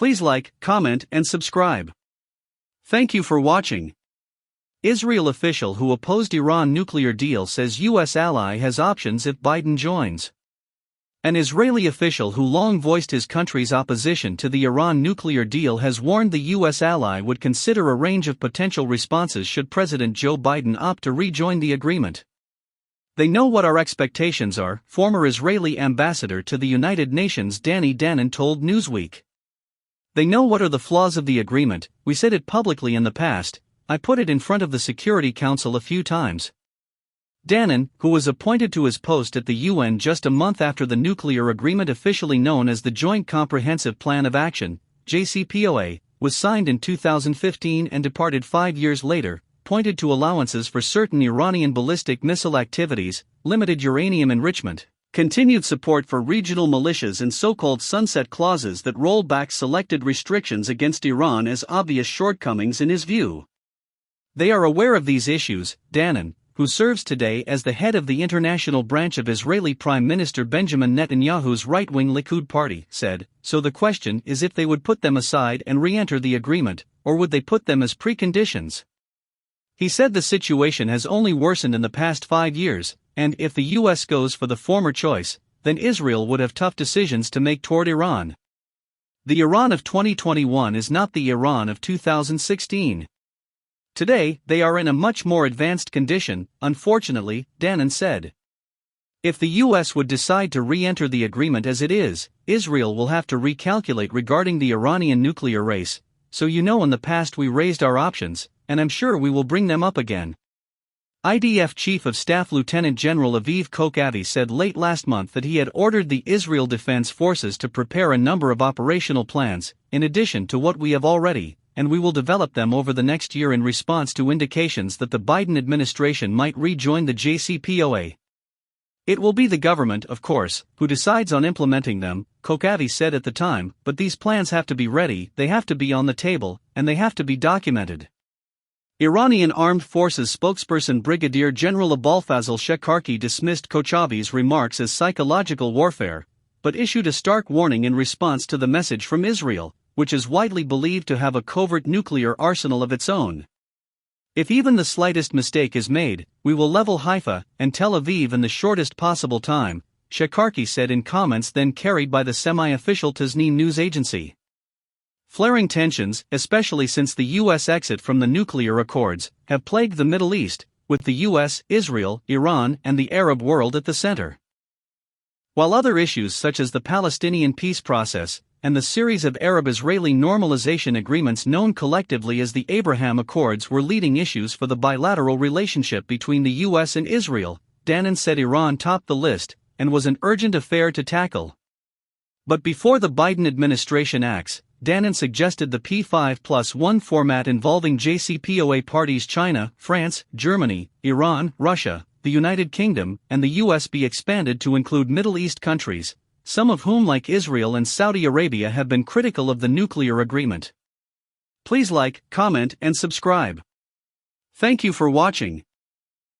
Please like, comment, and subscribe. Thank you for watching. Israel official who opposed Iran nuclear deal says U.S. ally has options if Biden joins. An Israeli official who long voiced his country's opposition to the Iran nuclear deal has warned the U.S. ally would consider a range of potential responses should President Joe Biden opt to rejoin the agreement. They know what our expectations are, former Israeli ambassador to the United Nations Danny Danon told Newsweek. They know what are the flaws of the agreement. We said it publicly in the past. I put it in front of the Security Council a few times. Danon, who was appointed to his post at the UN just a month after the nuclear agreement officially known as the Joint Comprehensive Plan of Action, JCPOA, was signed in 2015 and departed 5 years later, pointed to allowances for certain Iranian ballistic missile activities, limited uranium enrichment, continued support for regional militias and so-called sunset clauses that roll back selected restrictions against Iran as obvious shortcomings in his view. They are aware of these issues, Danon, who serves today as the head of the international branch of Israeli Prime Minister Benjamin Netanyahu's right-wing Likud Party, said, so the question is if they would put them aside and re-enter the agreement, or would they put them as preconditions. He said the situation has only worsened in the past 5 years, and if the US goes for the former choice, then Israel would have tough decisions to make toward Iran. The Iran of 2021 is not the Iran of 2016. Today, they are in a much more advanced condition, unfortunately, Danon said. If the US would decide to re-enter the agreement as it is, Israel will have to recalculate regarding the Iranian nuclear race, so in the past we raised our options, and I'm sure we will bring them up again. IDF Chief of Staff Lieutenant General Aviv Kochavi said late last month that he had ordered the Israel Defense Forces to prepare a number of operational plans, in addition to what we have already, and we will develop them over the next year in response to indications that the Biden administration might rejoin the JCPOA. It will be the government, of course, who decides on implementing them, Kochavi said at the time, but these plans have to be ready, they have to be on the table, and they have to be documented. Iranian Armed Forces spokesperson Brigadier General Abolfazl Shekarki dismissed Kochavi's remarks as psychological warfare, but issued a stark warning in response to the message from Israel, which is widely believed to have a covert nuclear arsenal of its own. If even the slightest mistake is made, we will level Haifa and Tel Aviv in the shortest possible time, Shekarki said in comments then carried by the semi-official Tasnim news agency. Flaring tensions, especially since the U.S. exit from the nuclear accords, have plagued the Middle East, with the U.S., Israel, Iran, and the Arab world at the center. While other issues such as the Palestinian peace process, and the series of Arab-Israeli normalization agreements known collectively as the Abraham Accords were leading issues for the bilateral relationship between the U.S. and Israel, Danon said Iran topped the list, and was an urgent affair to tackle. But before the Biden administration acts, Danon suggested the P5+1 format involving JCPOA parties China, France, Germany, Iran, Russia, the United Kingdom, and the U.S. be expanded to include Middle East countries, some of whom like Israel and Saudi Arabia have been critical of the nuclear agreement. Please like, comment, and subscribe. Thank you for watching.